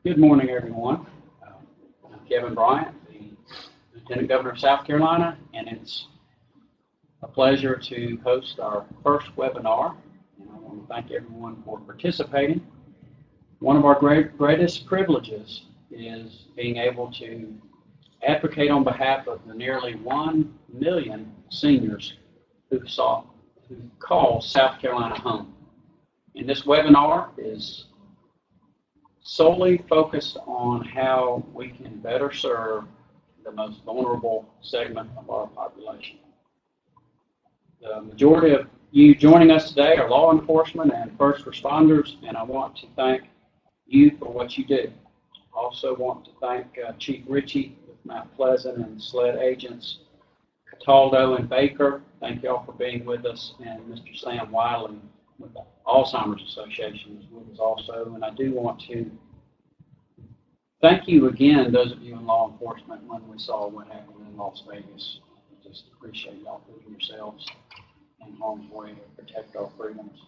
Good morning, everyone. I'm Kevin Bryant, the Lieutenant Governor of South Carolina, and it's a pleasure to host our first webinar. And I want to thank everyone for participating. One of our greatest privileges is being able to advocate on behalf of the nearly 1 million seniors who call South Carolina home. And this webinar is solely focused on how we can better serve the most vulnerable segment of our population. The majority of you joining us today are law enforcement and first responders, and I want to thank you for what you do. I also want to thank Chief Ritchie with Mount Pleasant and SLED agents Cataldo and Baker. Thank you all for being with us, and Mr. Sam Wiley with the Alzheimer's Association is with us also. And I do want to thank you again, those of you in law enforcement, when we saw what happened in Las Vegas. I just appreciate y'all putting yourselves in harm's way to protect our freedoms.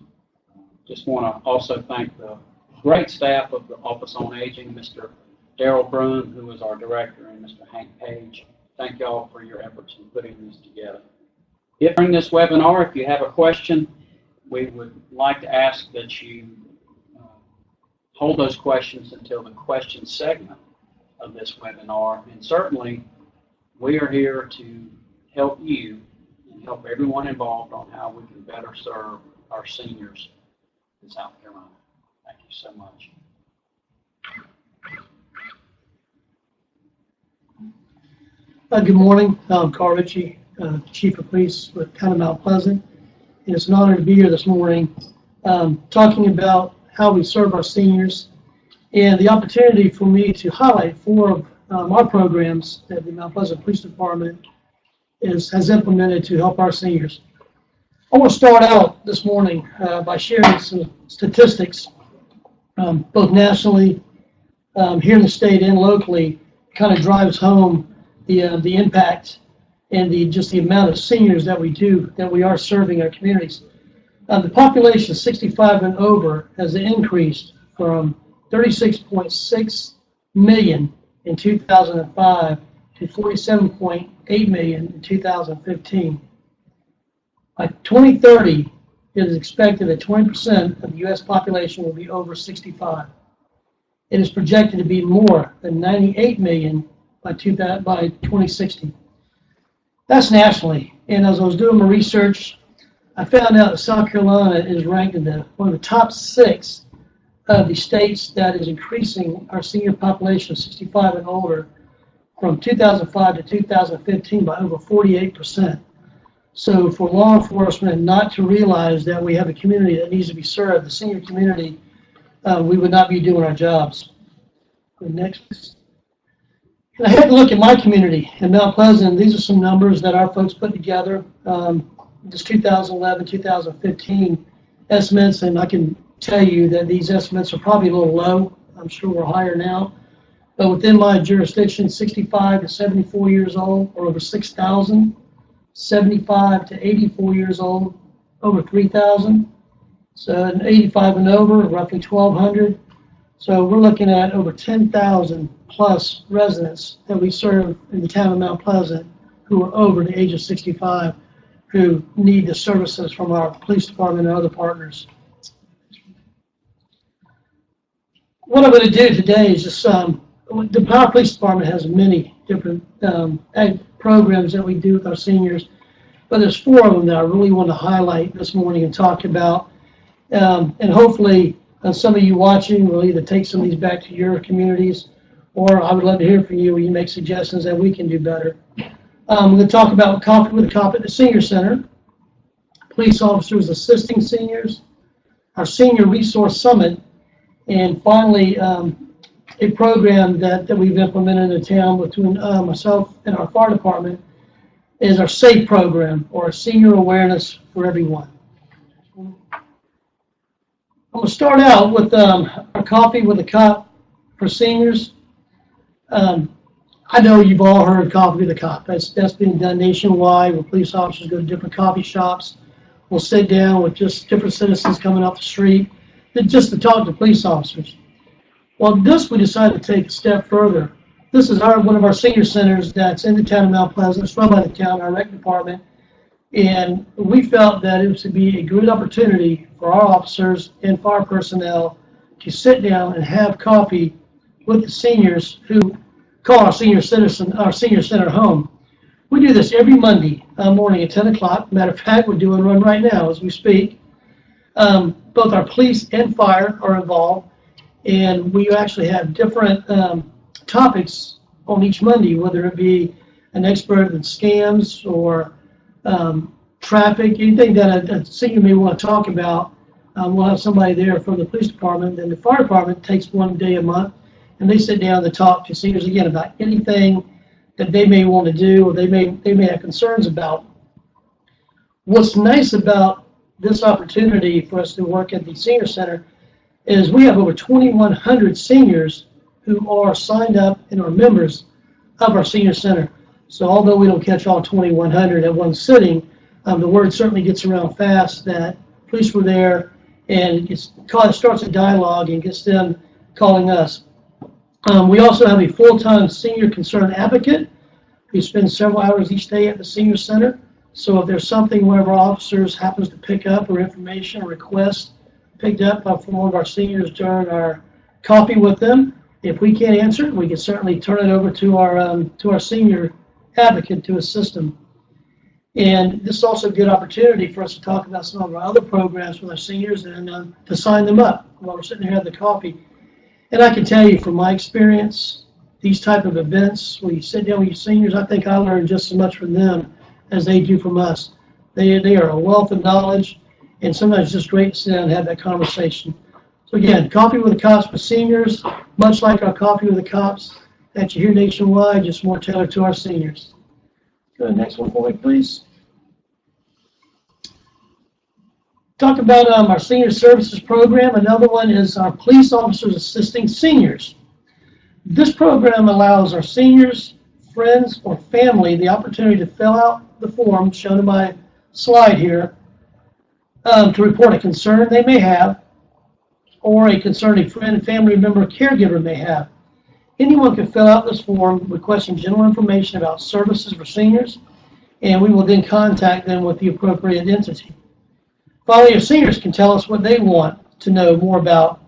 Just want to also thank the great staff of the Office on Aging, Mr. Darrell Brun, who is our director, and Mr. Hank Page. Thank you all for your efforts in putting this together. During this webinar, if you have a question, we would like to ask that you hold those questions until the question segment of this webinar. And certainly, we are here to help you and help everyone involved on how we can better serve our seniors in South Carolina. Thank you so much. Good morning. I'm Carl Ritchie, Chief of Police with County Mount Pleasant. And it's an honor to be here this morning talking about how we serve our seniors and the opportunity for me to highlight 4 of our programs that the Mount Pleasant Police Department has implemented to help our seniors. I want to start out this morning by sharing some statistics, both nationally, here in the state and locally, kind of drives home the impact and just the amount of seniors that we are serving our communities. The population 65 and over has increased from 36.6 million in 2005 to 47.8 million in 2015. By 2030, it is expected that 20% of the U.S. population will be over 65. It is projected to be more than 98 million by 2060. That's nationally. And as I was doing my research, I found out that South Carolina is ranked in one of the top 6 of the states that is increasing our senior population of 65 and older from 2005 to 2015 by over 48%. So for law enforcement not to realize that we have a community that needs to be served, the senior community, we would not be doing our jobs. Go next. And I had to look at my community in Mount Pleasant. These are some numbers that our folks put together. Just 2011, 2015 estimates, and I can tell you that these estimates are probably a little low. I'm sure we're higher now. But within my jurisdiction, 65 to 74 years old, or over 6,000. 75 to 84 years old, over 3,000. So 85 and over, roughly 1,200. So we're looking at over 10,000 plus residents that we serve in the town of Mount Pleasant who are over the age of 65, who need the services from our police department and other partners. What I'm going to do today is just, the Power Police Department has many different programs that we do with our seniors, but there's 4 of them that I really want to highlight this morning and talk about. And hopefully some of you watching will either take some of these back to your communities, or I would love to hear from you when you make suggestions that we can do better. We're going to talk about Coffee with a Cop at the Senior Center, police officers assisting seniors, our Senior Resource Summit, and finally a program that we've implemented in the town between myself and our fire department is our SAFE program, or Senior Awareness for Everyone. I'm going to start out with our Coffee with a Cop for seniors. I know you've all heard of Coffee with a Cop. That's being done nationwide, where police officers go to different coffee shops. We'll sit down with just different citizens coming off the street, just to talk to police officers. Well, this we decided to take a step further. This is one of our senior centers that's in the town of Mount Pleasant. It's run by the town, our rec department. And we felt that it was to be a good opportunity for our officers and fire personnel to sit down and have coffee with the seniors who call our senior center home. We do this every Monday morning at 10 o'clock. Matter of fact, we're doing one right now as we speak. Both our police and fire are involved, and we actually have different topics on each Monday, whether it be an expert in scams or traffic, anything that a senior may want to talk about. We'll have somebody there from the police department, and the fire department takes one day a month, and they sit down and talk to seniors again about anything that they may want to do or they may have concerns about. What's nice about this opportunity for us to work at the senior center is we have over 2,100 seniors who are signed up and are members of our senior center. So although we don't catch all 2,100 at one sitting, the word certainly gets around fast that police were there, and it starts a dialogue and gets them calling us. We also have a full-time senior concern advocate who spends several hours each day at the senior center. So if there's something one of our officers happens to pick up or information or request picked up from one of our seniors during our coffee with them, if we can't answer it, we can certainly turn it over to our senior advocate to assist them. And this is also a good opportunity for us to talk about some of our other programs with our seniors and to sign them up while we're sitting here at the coffee. And I can tell you from my experience, these type of events, where you sit down with your seniors, I think I learn just as much from them as they do from us. They are a wealth of knowledge, and sometimes it's just great to sit down and have that conversation. So again, Coffee with the Cops for seniors, much like our Coffee with the Cops that you hear nationwide, just more tailored to our seniors. Go to the next one for me, please. Talk about our senior services program. Another one is our police officers assisting seniors. This program allows our seniors, friends, or family the opportunity to fill out the form shown in my slide here to report a concern they may have or a concern a friend, family member, or caregiver may have. Anyone can fill out this form requesting general information about services for seniors, and we will then contact them with the appropriate entity. Finally, our seniors can tell us what they want to know more about.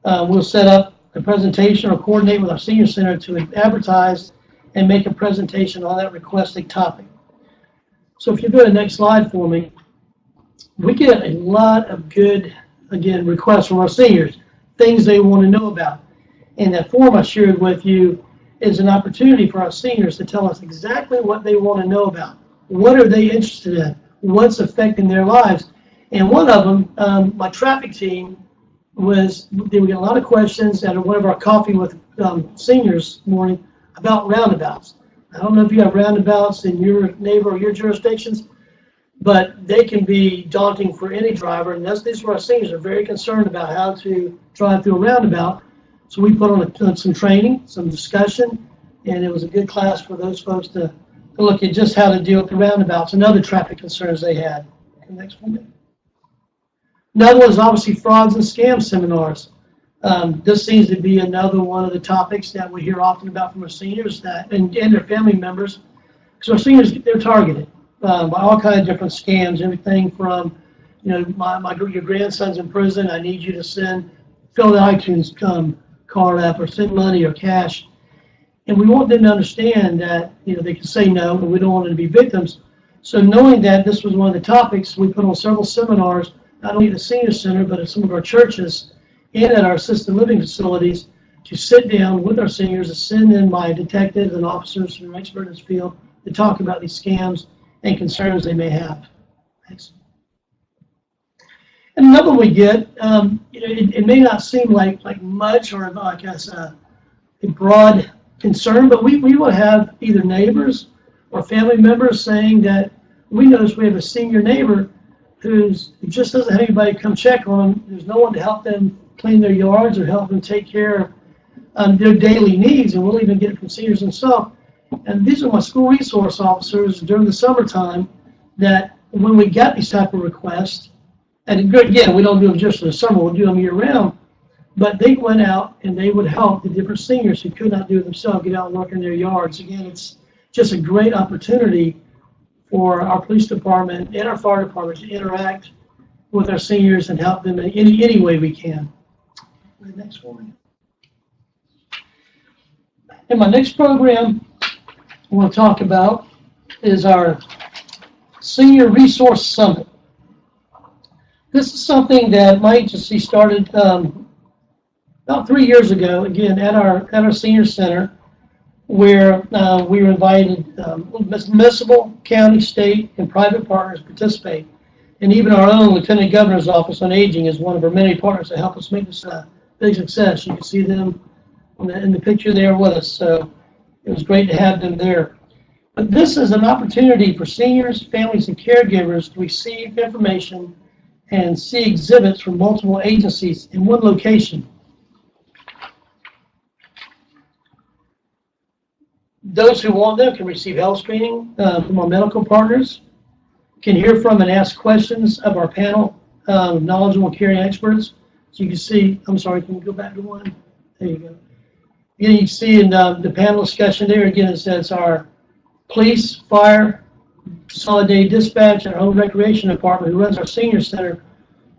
We'll set up a presentation or coordinate with our senior center to advertise and make a presentation on that requested topic. So if you go to the next slide for me, we get a lot of good, again, requests from our seniors, things they want to know about. And that form I shared with you is an opportunity for our seniors to tell us exactly what they want to know about. What are they interested in? What's affecting their lives? And one of them, my traffic team, they were getting a lot of questions at one of our Coffee with Seniors morning about roundabouts. I don't know if you have roundabouts in your neighbor or your jurisdictions, but they can be daunting for any driver. And these are our seniors are very concerned about how to drive through a roundabout. So we put on some training, some discussion, and it was a good class for those folks to look at just how to deal with the roundabouts and other traffic concerns they had. Okay, next one. Another one is obviously frauds and scam seminars. This seems to be another one of the topics that we hear often about from our seniors and their family members, because our seniors, they're targeted by all kinds of different scams, everything from, your grandson's in prison, I need you to fill the iTunes card up or send money or cash. And we want them to understand that, they can say no, but we don't want them to be victims. So knowing that this was one of the topics, we put on several seminars, not only at the senior center, but at some of our churches and at our assisted living facilities, to sit down with our seniors, to send in my detectives and officers who are expert in this field to talk about these scams and concerns they may have. Thanks. And another one we get, it may not seem like much or like a broad concern, but we will have either neighbors or family members saying that we notice we have a senior neighbor who just doesn't have anybody come check on them. There's no one to help them clean their yards or help them take care of their daily needs, and we'll even get it from seniors themselves. And these are my school resource officers during the summertime that when we get these type of requests, and again, we don't do them just for the summer, we'll do them year round, But they went out and they would help the different seniors who could not do it themselves get out and work in their yards. Again, it's just a great opportunity for our police department and our fire department to interact with our seniors and help them in any way we can. The next one. And my next program I want to talk about is our Senior Resource Summit. This is something that my agency started about 3 years ago, again, at our senior center, where we were invited municipal, county, state, and private partners to participate. And even our own Lieutenant Governor's Office on Aging is one of our many partners that help us make this a big success. You can see them in the picture there with us, so it was great to have them there. But this is an opportunity for seniors, families, and caregivers to receive information and see exhibits from multiple agencies in one location. Those who want them can receive health screening from our medical partners, can hear from and ask questions of our panel of knowledgeable caring experts. So you can see, I'm sorry, can you go back to one? There you go. Again, you can see in the panel discussion there, again, it says our police, fire, consolidated dispatch, and our home recreation department who runs our senior center.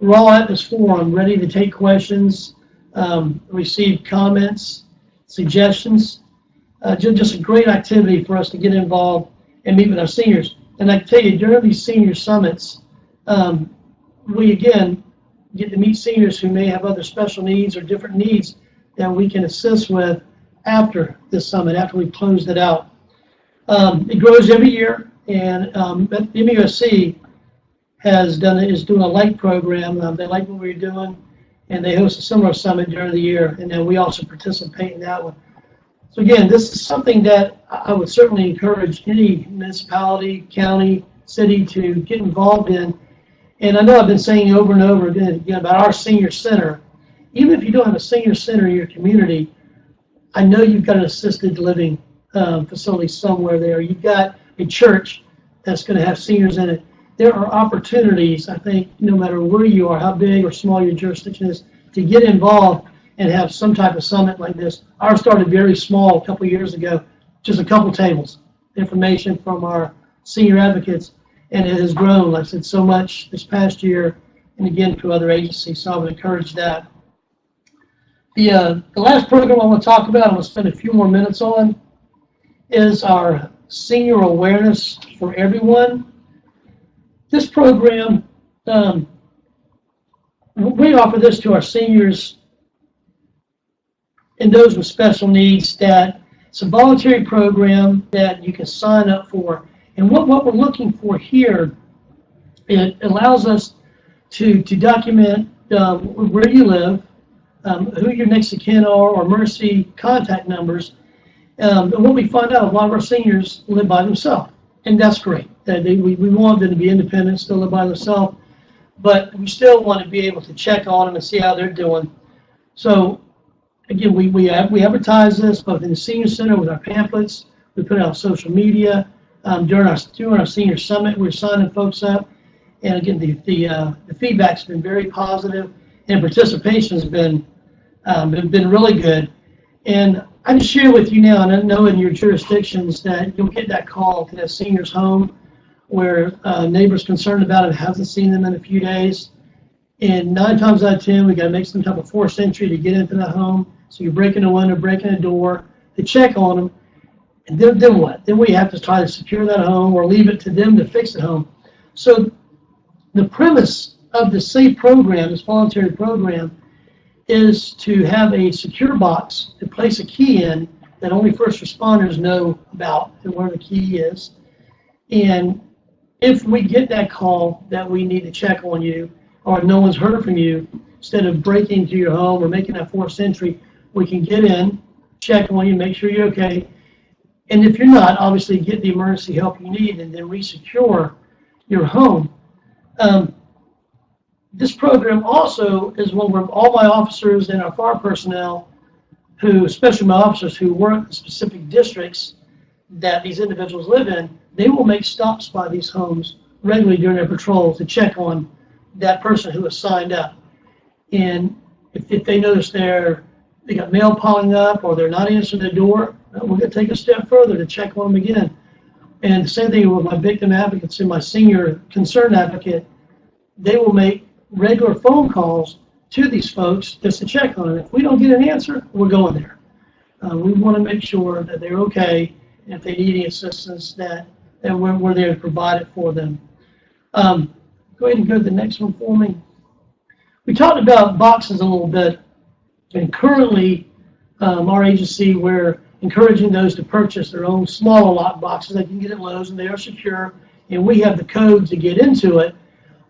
We're all at this forum ready to take questions, receive comments, suggestions. Just a great activity for us to get involved and meet with our seniors. And I can tell you, during these senior summits, we again get to meet seniors who may have other special needs or different needs that we can assist with after this summit, after we've closed it out. It grows every year, and MUSC is doing a like program. They like what we're doing, and they host a similar summit during the year, and then we also participate in that one. So again, this is something that I would certainly encourage any municipality, county, city to get involved in. And I know I've been saying over and over again about our senior center. Even if you don't have a senior center in your community, I know you've got an assisted living facility somewhere there. You've got a church that's going to have seniors in it. There are opportunities, I think, no matter where you are, how big or small your jurisdiction is, to get involved and have some type of summit like this. Ours started very small a couple of years ago, just a couple tables, information from our senior advocates, and it has grown, like I said, so much this past year, and again through other agencies, so I would encourage that. The last program I want to talk about, I'm going to spend a few more minutes on, is our Senior Awareness for Everyone. This program, we offer this to our seniors and those with special needs. That it's a voluntary program that you can sign up for. And what we're looking for here, it allows us to document where you live, who your next of kin are, or emergency contact numbers. And what we find out, a lot of our seniors live by themselves, and that's great. We want them to be independent, still live by themselves, but we still want to be able to check on them and see how they're doing. So again, we advertise this both in the senior center with our pamphlets. We put it on social media. During our senior summit, we're signing folks up, and again, the feedback's been very positive, and participation has been really good. And I just share with you now, and I know in your jurisdictions that you'll get that call to that senior's home where neighbors concerned about it, hasn't seen them in a few days, and 9 times out of 10, we got to make some type of forced entry to get into the home. So you're breaking a window, breaking a door to check on them. And then what? Then we have to try to secure that home or leave it to them to fix the home. So the premise of the SAFE program, this voluntary program, is to have a secure box to place a key in that only first responders know about and where the key is. And if we get that call that we need to check on you, or no one's heard from you, instead of breaking into your home or making that forced entry, we can get in, check on you, make sure you're okay. And if you're not, obviously get the emergency help you need and then re-secure your home. This program also is one where all my officers and our fire personnel, especially my officers who work in specific districts that these individuals live in, they will make stops by these homes regularly during their patrols to check on that person who has signed up. And If they notice they got mail piling up or they're not answering the door, we're going to take a step further to check on them again. And the same thing with my victim advocates and my senior concern advocate. They will make regular phone calls to these folks just to check on them. If we don't get an answer, we're going there. We want to make sure that they're okay, and if they need any assistance, that we're there to provide it for them. Go ahead and go to the next one for me. We talked about boxes a little bit, and currently our agency, we're encouraging those to purchase their own small lock boxes. They can get at Lowe's, and they are secure, and we have the codes to get into it.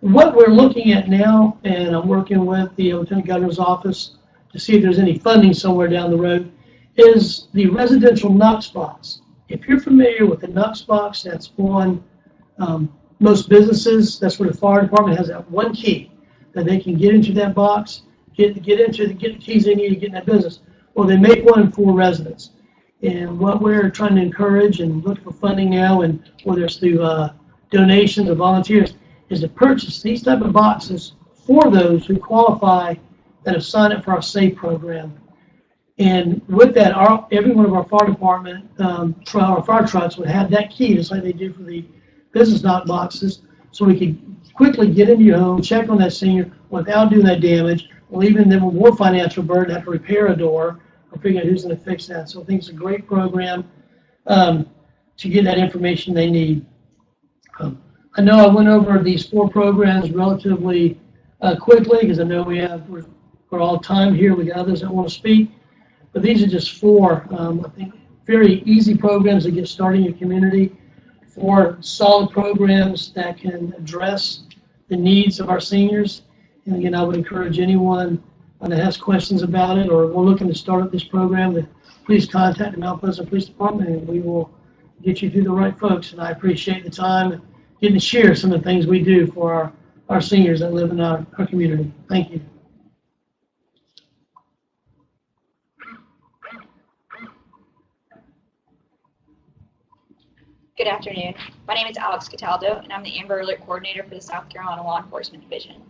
What we're looking at now, and I'm working with the Lieutenant Governor's office to see if there's any funding somewhere down the road, is the residential Knox box. If you're familiar with the Knox box, that's on most businesses. That's where the fire department has that one key that they can get into that box, get the keys they need to get in that business. Well, they make one for residents. And what we're trying to encourage and look for funding now, and whether it's through donations or volunteers, is to purchase these type of boxes for those who qualify that have signed up for our SAFE program. And with that, every one of our fire department, our fire trucks would have that key, just like they do for the business knock boxes, so we could quickly get into your home, check on that senior without doing that damage, leaving them with more financial burden, have to repair a door, or figure out who's going to fix that. So I think it's a great program to get that information they need. I know I went over these 4 programs relatively quickly because I know we're all timed here. We got others that want to speak, but these are just 4, I think, very easy programs to get started in your community. 4 solid programs that can address the needs of our seniors. And again, I would encourage anyone that has questions about it or we're looking to start up this program to please contact the Mount Pleasant Police Department, and we will get you through the right folks. And I appreciate the time getting to share some of the things we do for our seniors that live in our community. Thank you. Good afternoon. My name is Alex Cataldo, and I'm the Amber Alert Coordinator for the South Carolina Law Enforcement Division.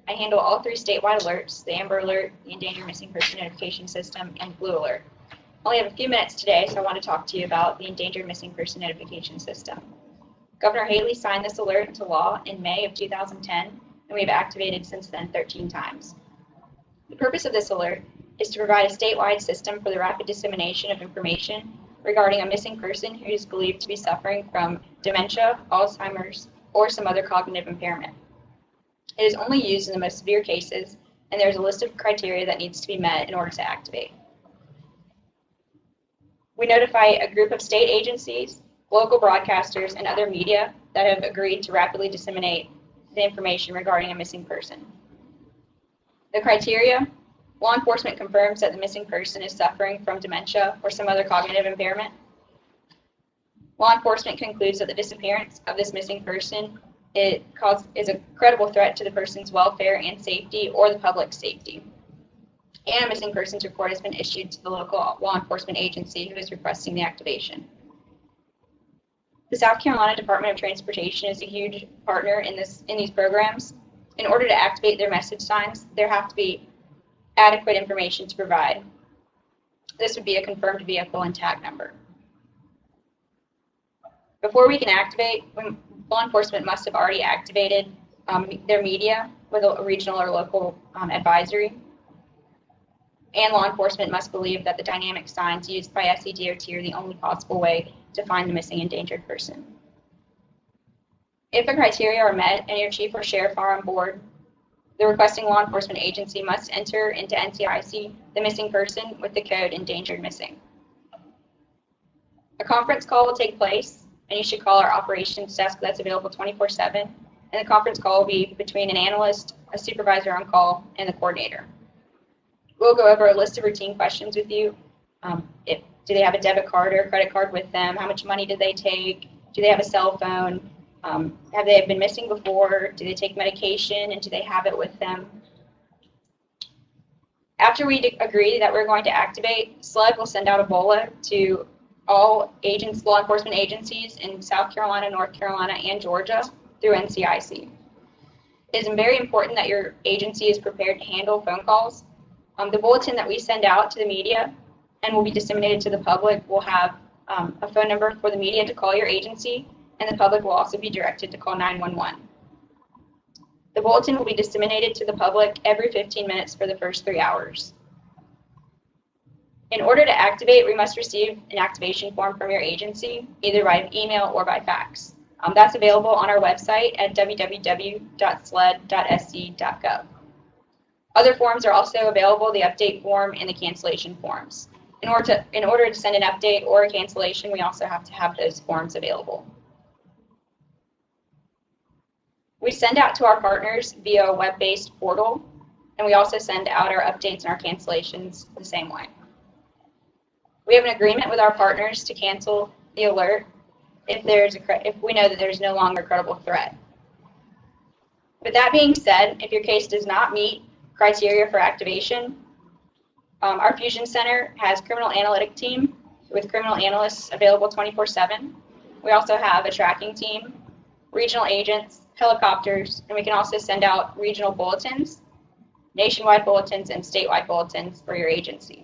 I handle all 3 statewide alerts: the Amber Alert, the Endangered Missing Person Notification System, and Blue Alert. I only have a few minutes today, so I want to talk to you about the Endangered Missing Person Notification System. Governor Haley signed this alert into law in May of 2010, and we have activated since then 13 times. The purpose of this alert is to provide a statewide system for the rapid dissemination of information regarding a missing person who is believed to be suffering from dementia, Alzheimer's, or some other cognitive impairment. It is only used in the most severe cases, and there is a list of criteria that needs to be met in order to activate. We notify a group of state agencies, local broadcasters, and other media that have agreed to rapidly disseminate the information regarding a missing person. The criteria: law enforcement confirms that the missing person is suffering from dementia or some other cognitive impairment. Law enforcement concludes that the disappearance of this missing person is a credible threat to the person's welfare and safety or the public's safety. And a missing persons report has been issued to the local law enforcement agency who is requesting the activation. The South Carolina Department of Transportation is a huge partner in these programs. In order to activate their message signs, there have to be adequate information to provide. This would be a confirmed vehicle and tag number. Before we can activate, law enforcement must have already activated their media with a regional or local advisory. And law enforcement must believe that the dynamic signs used by SEDOT are the only possible way to find the missing endangered person. If the criteria are met and your chief or sheriff are on board, the requesting law enforcement agency must enter into NCIC the missing person with the code endangered missing. A conference call will take place, and you should call our operations desk that's available 24/7, and the conference call will be between an analyst, a supervisor on call, and the coordinator. We'll go over a list of routine questions with you. Do they have a debit card or a credit card with them? How much money did they take? Do they have a cell phone? Have they been missing before? Do they take medication, and do they have it with them? After we agree that we're going to activate, SLED will send out a BOLA to all law enforcement agencies in South Carolina, North Carolina, and Georgia through NCIC. It is very important that your agency is prepared to handle phone calls. The bulletin that we send out to the media and will be disseminated to the public will have a phone number for the media to call your agency, and the public will also be directed to call 911. The bulletin will be disseminated to the public every 15 minutes for the first 3 hours. In order to activate, we must receive an activation form from your agency, either by email or by fax. That's available on our website at www.sled.sc.gov. Other forms are also available, the update form and the cancellation forms. In order to send an update or a cancellation, we also have to have those forms available. We send out to our partners via a web-based portal, and we also send out our updates and our cancellations the same way. We have an agreement with our partners to cancel the alert if we know that there's no longer a credible threat. With that being said, if your case does not meet criteria for activation, our Fusion Center has a criminal analytic team with criminal analysts available 24/7. We also have a tracking team, regional agents, helicopters, and we can also send out regional bulletins, nationwide bulletins, and statewide bulletins for your agency.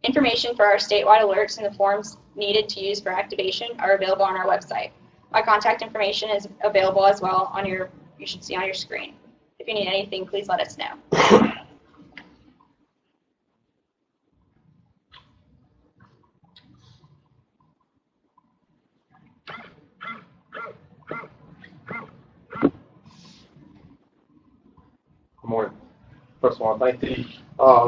Information for our statewide alerts and the forms needed to use for activation are available on our website. My contact information is available as well you should see on your screen. If you need anything, please let us know. Good morning. First of all, thank the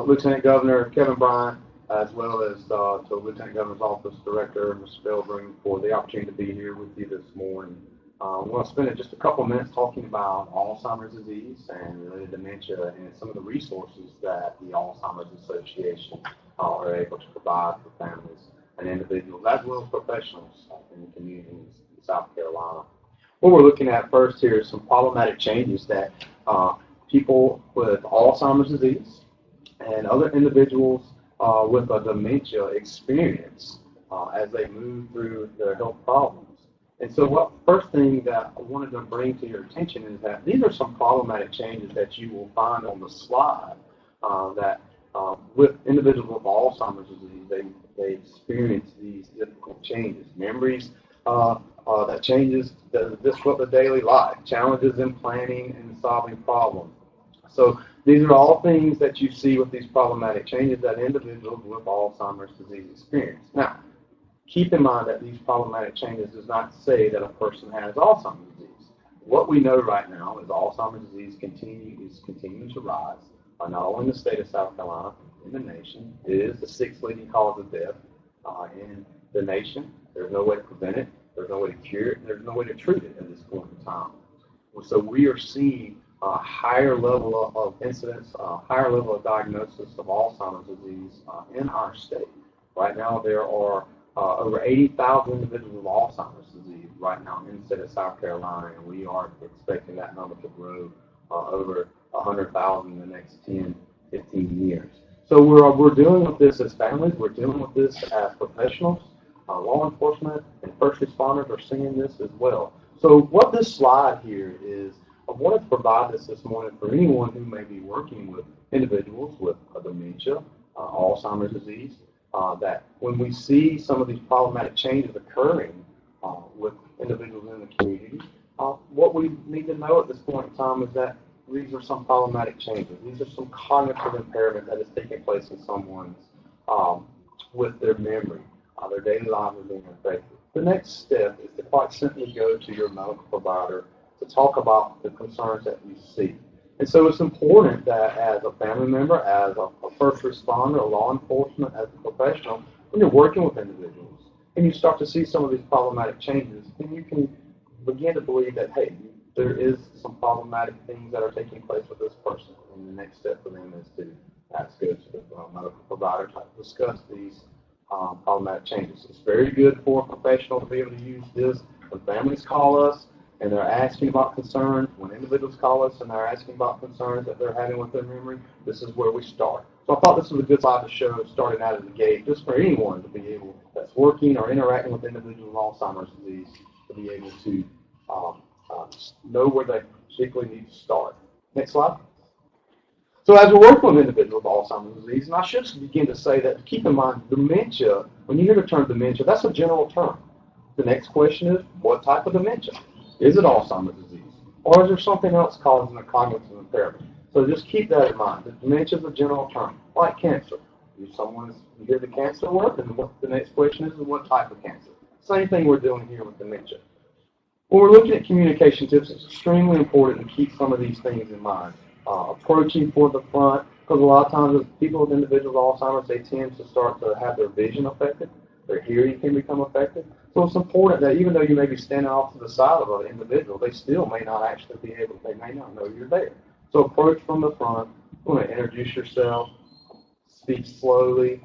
Lieutenant Governor Kevin Bryant, as well as to the Lieutenant Governor's Office Director, Mr. Belbring, for the opportunity to be here with you this morning. I want to spend just a couple of minutes talking about Alzheimer's disease and related dementia and some of the resources that the Alzheimer's Association are able to provide for families and individuals, as well as professionals in the communities in South Carolina. What we're looking at first here is some problematic changes that people with Alzheimer's disease and other individuals with a dementia experience as they move through their health problems. And so first thing that I wanted to bring to your attention is that these are some problematic changes that you will find on the slide that with individuals with Alzheimer's disease, they experience these difficult changes. Memories that changes that disrupt the daily life, challenges in planning and solving problems. So these are all things that you see with these problematic changes that individuals with Alzheimer's disease experience. Now, keep in mind that these problematic changes does not say that a person has Alzheimer's disease. What we know right now is Alzheimer's disease is continuing to rise, not only in the state of South Carolina, in the nation. It is the 6th leading cause of death in the nation. There's no way to prevent it. There's no way to cure it. And there's no way to treat it at this point in time. So we are seeing a higher level of incidence, a higher level of diagnosis of Alzheimer's disease in our state. Right now, there are over 80,000 individuals with Alzheimer's disease right now in the state of South Carolina, and we are expecting that number to grow over 100,000 in the next 10, 15 years. So we're dealing with this as families, we're dealing with this as professionals, law enforcement and first responders are seeing this as well. So what this slide here is, I wanted to provide this morning for anyone who may be working with individuals with dementia, Alzheimer's disease, that when we see some of these problematic changes occurring with individuals in the community, what we need to know at this point in time is that these are some problematic changes. These are some cognitive impairment that is taking place in someone's with their memory. Their daily lives are being affected. The next step is to quite simply go to your medical provider to talk about the concerns that you see. And so it's important that as a family member, as a first responder, a law enforcement, as a professional, when you're working with individuals and you start to see some of these problematic changes, then you can begin to believe that, hey, there is some problematic things that are taking place with this person. And the next step for them is to go to the medical provider to discuss these problematic changes. It's very good for a professional to be able to use this when families call us and they're asking about concerns. When individuals call us and they're asking about concerns that they're having with their memory, this is where we start. So I thought this was a good slide to show starting out of the gate, just for anyone to be able, that's working or interacting with individuals with Alzheimer's disease, to be able to know where they particularly need to start. Next slide. So as we're working with individuals with Alzheimer's disease, and I should begin to say that, keep in mind, dementia, when you hear the term dementia, that's a general term. The next question is, what type of dementia? Is it Alzheimer's disease? Or is there something else causing a cognitive impairment? So just keep that in mind. The dementia is a general term, like cancer. You hear the cancer word, and what the next question is what type of cancer? Same thing we're doing here with dementia. When we're looking at communication tips, it's extremely important to keep some of these things in mind. Approaching for the front, because a lot of times with people with individuals with Alzheimer's, they tend to start to have their vision affected. Their hearing can become affected. So it's important that even though you may be standing off to the side of an individual, they still may not actually be able, they may not know you're there. So approach from the front, you want to introduce yourself, speak slowly,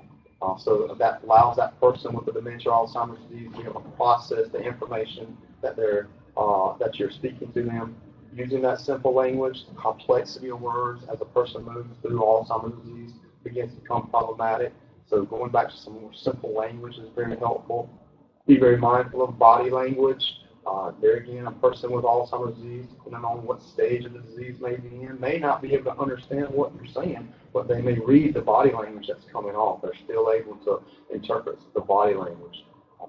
so that allows that person with the dementia or Alzheimer's disease to be able to process the information that you're speaking to them. Using that simple language, the complexity of words as a person moves through Alzheimer's disease begins to become problematic. So going back to some more simple language is very helpful. Be very mindful of body language. There again, a person with Alzheimer's disease, depending on what stage of the disease may be in, may not be able to understand what you're saying, but they may read the body language that's coming off. They're still able to interpret the body language.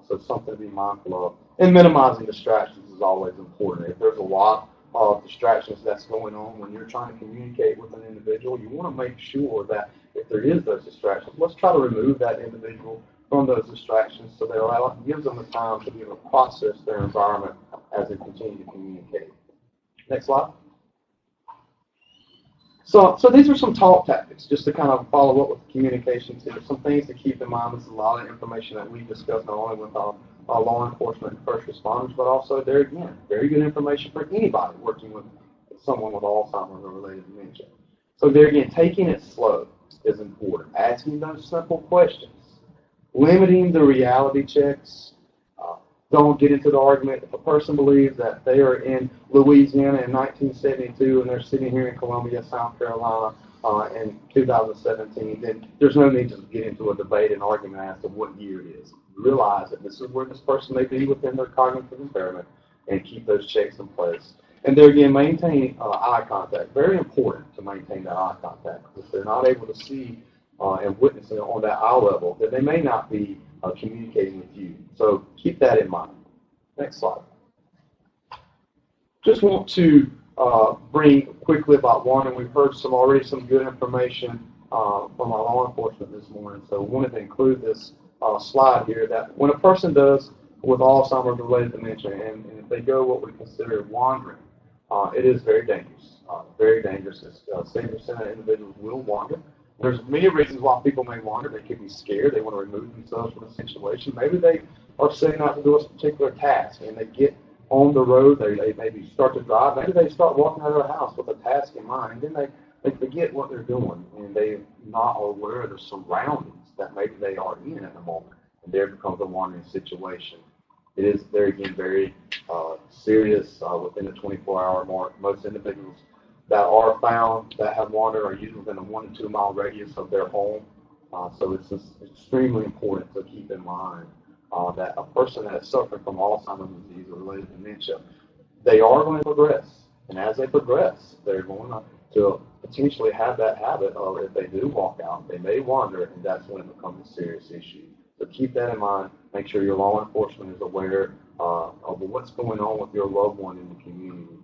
So it's something to be mindful of. And minimizing distractions is always important. If there's a lot of distractions that's going on when you're trying to communicate with an individual, you want to make sure that if there is those distractions, let's try to remove that individual from those distractions so that it gives them the time to be able to process their environment as they continue to communicate. Next slide. So these are some talk tactics, just to kind of follow up with communication tips, some things to keep in mind. This is a lot of information that we discussed not only with our law enforcement and first responders, but also there again, very good information for anybody working with someone with Alzheimer's or related dementia. So there again, taking it slow is important. Asking those simple questions. Limiting the reality checks. Don't get into the argument. If a person believes that they are in Louisiana in 1972 and they're sitting here in Columbia, South Carolina in 2017, then there's no need to get into a debate and argument as to what year it is. Realize that this is where this person may be within their cognitive impairment and keep those checks in place. And there again, maintain eye contact. Very important to maintain that eye contact. If they're not able to see and witness it on that eye level, then they may not be communicating with you. So keep that in mind. Next slide. Just want to bring quickly about one, and we've heard already some good information from our law enforcement this morning. So we wanted to include this slide here that when a person does with Alzheimer's related dementia, and if they go what we consider wandering, it is very dangerous. Very dangerous. 70% of individuals will wander. There's many reasons why people may wander. They could be scared. They want to remove themselves from a situation. Maybe they are setting out to do a particular task, and they get on the road. They maybe start to drive. Maybe they start walking out of their house with a task in mind, and then they forget what they're doing, and they're not aware of the surroundings that maybe they are in at the moment, and there becomes a wandering situation. It is, there again, very serious within the 24-hour mark. Most individuals that are found that have wandered are usually within a 1 to 2 mile radius of their home. So it's just extremely important to keep in mind that a person that is suffering from Alzheimer's disease or related dementia, they are going to progress. And as they progress, they're going to potentially have that habit of, if they do walk out, they may wander, and that's when it becomes a serious issue. So keep that in mind. Make sure your law enforcement is aware of what's going on with your loved one in the community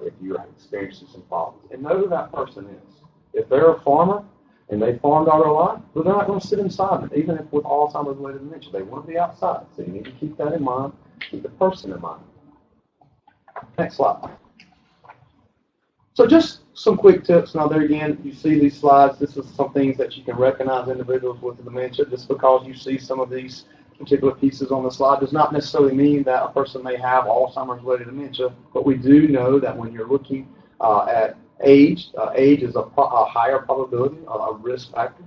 if you're experiencing some problems. And know who that person is. If they're a farmer and they farmed all their life, well, they're not going to sit inside it, even if with Alzheimer's related dementia. They want to be outside. So you need to keep that in mind. Keep the person in mind. Next slide. So just some quick tips. Now there again, you see these slides. This is some things that you can recognize individuals with dementia. Just because you see some of these particular pieces on the slide does not necessarily mean that a person may have Alzheimer's related dementia, but we do know that when you're looking at age, age is a higher probability, a risk factor.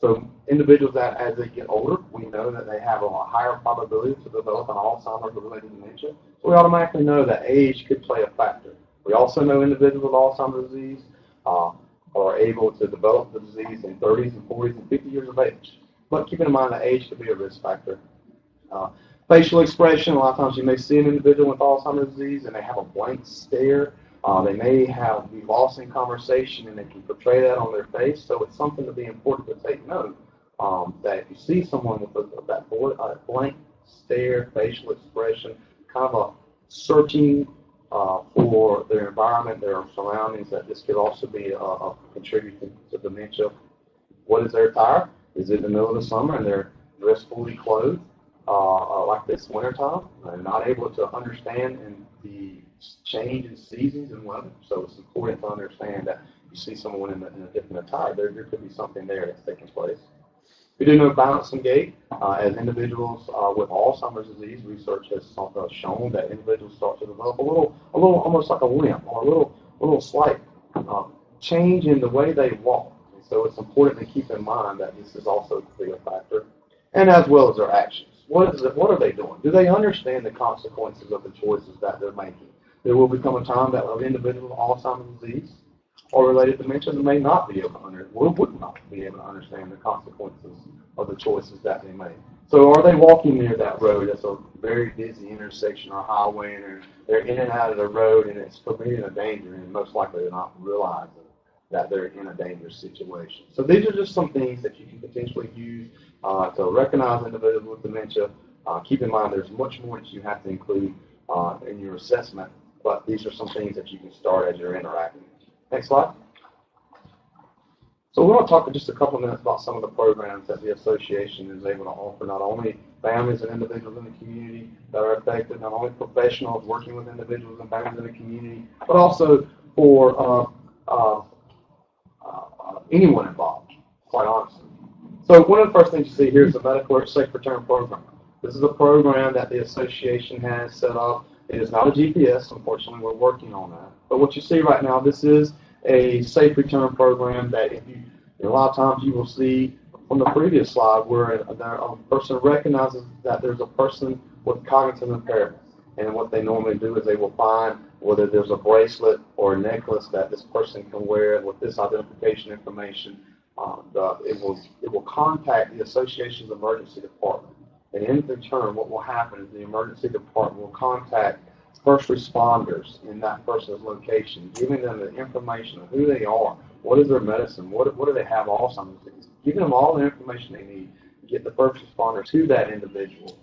So individuals that as they get older, we know that they have a higher probability to develop an Alzheimer's related dementia. So we automatically know that age could play a factor. We also know individuals with Alzheimer's disease are able to develop the disease in 30s and 40s and 50 years of age. But keeping in mind that age could be a risk factor. Facial expression, a lot of times you may see an individual with Alzheimer's disease and they have a blank stare. They may be lost in conversation and they can portray that on their face. So it's something to be important to take note that if you see someone with that blank stare, facial expression, kind of a searching for their environment, their surroundings, that this could also be a contributor to dementia. What is their attire? Is it the middle of the summer and they're dressed fully clothed like this wintertime? They're not able to understand the change in seasons and weather. So it's important to understand that you see someone in a different attire, there could be something there that's taking place. We do know balance and gait. As individuals with Alzheimer's disease, research has shown that individuals start to develop a little almost like a limp or a little slight change in the way they walk. And so it's important to keep in mind that this is also to be a factor, and as well as their actions. What are they doing? Do they understand the consequences of the choices that they're making? There will become a time that an individual with Alzheimer's disease or related dementia may not be able to would not be able to understand the consequences of the choices that they make. So are they walking near that road that's a very busy intersection or highway, and they're in and out of the road, and it's committing a danger, and most likely they're not realizing that they're in a dangerous situation. So these are just some things that you can potentially use to recognize individuals with dementia. Keep in mind there's much more that you have to include in your assessment, but these are some things that you can start as you're interacting. Next slide. So we're going to talk in just a couple of minutes about some of the programs that the association is able to offer, not only families and individuals in the community that are affected, not only professionals working with individuals and families in the community, but also for anyone involved, quite honestly. So one of the first things you see here is the Medical Alert Safe Return Program. This is a program that the association has set up. It is not a GPS, unfortunately. We're working on that. But what you see right now, this is a safe return program that a lot of times you will see from the previous slide where a person recognizes that there's a person with cognitive impairment. And what they normally do is they will find whether there's a bracelet or a necklace that this person can wear with this identification information. It will contact the association's emergency department. And in return, what will happen is the emergency department will contact first responders in that person's location, giving them the information of who they are, what is their medicine, what do they have Alzheimer's disease, giving them all the information they need to get the first responder to that individual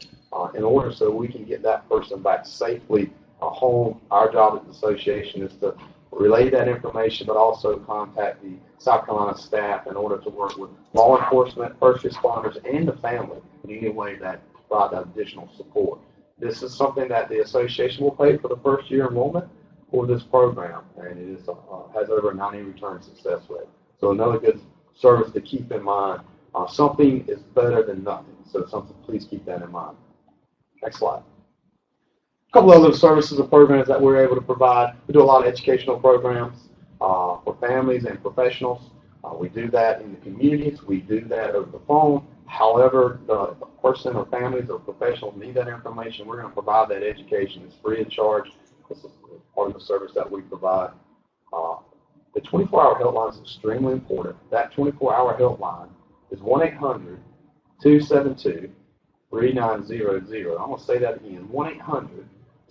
in order so we can get that person back safely home. Our job at the association is to relay that information, but also contact the South Carolina staff in order to work with law enforcement, first responders, and the family in any way that provide that additional support. This is something that the association will pay for the first year enrollment for this program, and it is, has over a 90 return success rate. So another good service to keep in mind. Something is better than nothing, so please keep that in mind. Next slide. A couple other services and programs that we're able to provide. We do a lot of educational programs for families and professionals. We do that in the communities. We do that over the phone. However, the person or families or professionals need that information, we're going to provide that education. It's free of charge. This is part of the service that we provide. The 24-hour helpline is extremely important. That 24-hour helpline is 1-800-272-3900. I'm going to say that again,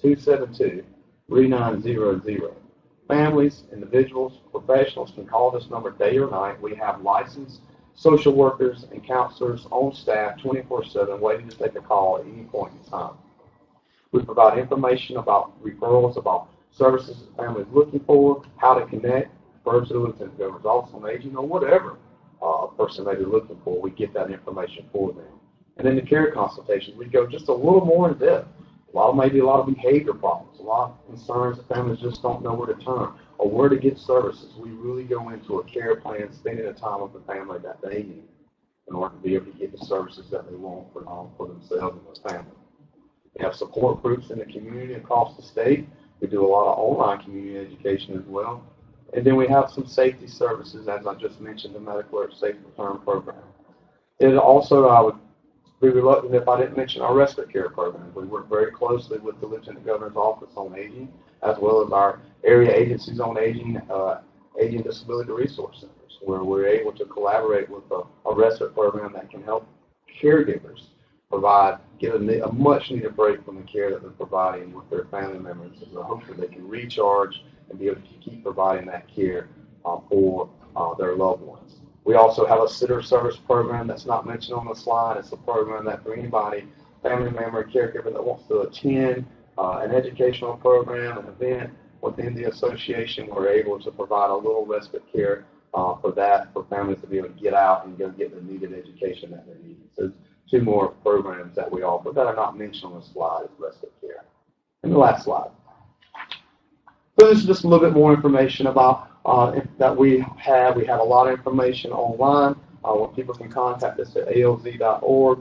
1-800-272-3900. Families, individuals, professionals can call this number day or night. We have licensed social workers and counselors on staff 24/7 waiting to take a call at any point in time. We provide information about referrals, about services the family is looking for, how to connect, refer to Lieutenant Governor's Office on Aging, or whatever a person may be looking for. We get that information for them. And then the care consultations, we go just a little more in depth. Maybe a lot of behavior problems, a lot of concerns that families just don't know where to turn or where to get services. We really go into a care plan, spending the time with the family that they need in order to be able to get the services that they want for themselves and their family. We have support groups in the community across the state. We do a lot of online community education as well. And then we have some safety services, as I just mentioned, the Medical Alert Safe Return Program. It also, I would be reluctant if I didn't mention our respite care program. We work very closely with the Lieutenant Governor's Office on Aging, as well as our area agencies on aging, Aging Disability Resource Centers, where we're able to collaborate with a respite program that can help caregivers get a much needed break from the care that they're providing with their family members. So hopefully they can recharge and be able to keep providing that care for their loved ones. We also have a sitter service program that's not mentioned on the slide. It's a program that for anybody, family member, caregiver that wants to attend an educational program, an event within the association, we're able to provide a little respite care for families to be able to get out and go get the needed education that they need. So 2 more programs that we offer that are not mentioned on the slide is respite care. And the last slide. So this is just a little bit more information about that we have. We have a lot of information online where people can contact us at alz.org.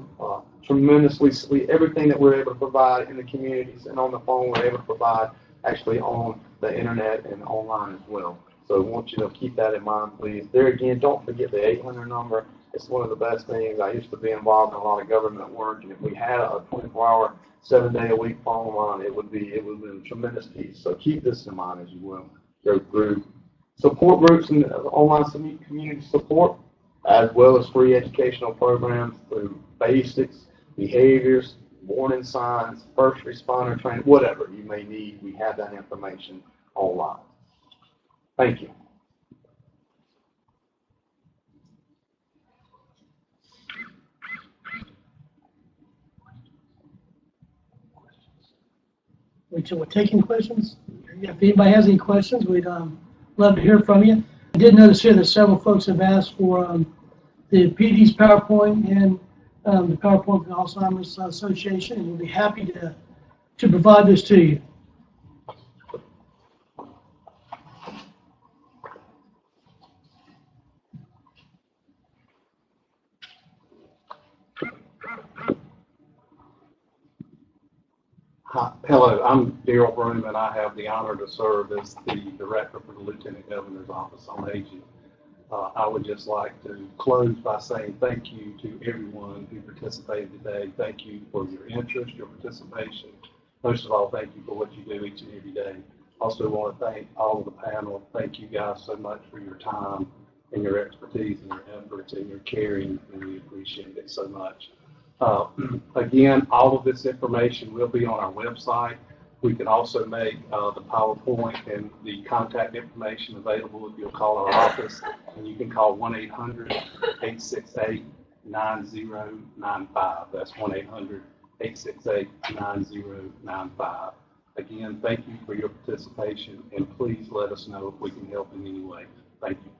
Tremendously, everything that we're able to provide in the communities and on the phone, we're able to provide actually on the internet and online as well. So I want you to keep that in mind, please. There again, don't forget the 800 number. It's one of the best things. I used to be involved in a lot of government work, and if we had a 24-hour, 7-day-a-week phone line, it would be a tremendous piece. So keep this in mind as you will go through support groups and online community support, as well as free educational programs through basics, behaviors, warning signs, first responder training, whatever you may need. We have that information online. Thank you. So we're taking questions. If anybody has any questions, we'd love to hear from you. I did notice here that several folks have asked for the PD's PowerPoint and the PowerPoint for the Alzheimer's Association, and we'll be happy to provide this to you. Hi, hello, I'm Daryl Broom, and I have the honor to serve as the Director for the Lieutenant Governor's Office on Aging. I would just like to close by saying thank you to everyone who participated today. Thank you for your interest, your participation. Most of all, thank you for what you do each and every day. Also want to thank all of the panel. Thank you guys so much for your time and your expertise and your efforts and your caring, and we appreciate it so much. Again, all of this information will be on our website. We can also make the PowerPoint and the contact information available if you'll call our office, and you can call 1-800-868-9095. That's 1-800-868-9095. Again, thank you for your participation, and please let us know if we can help in any way. Thank you.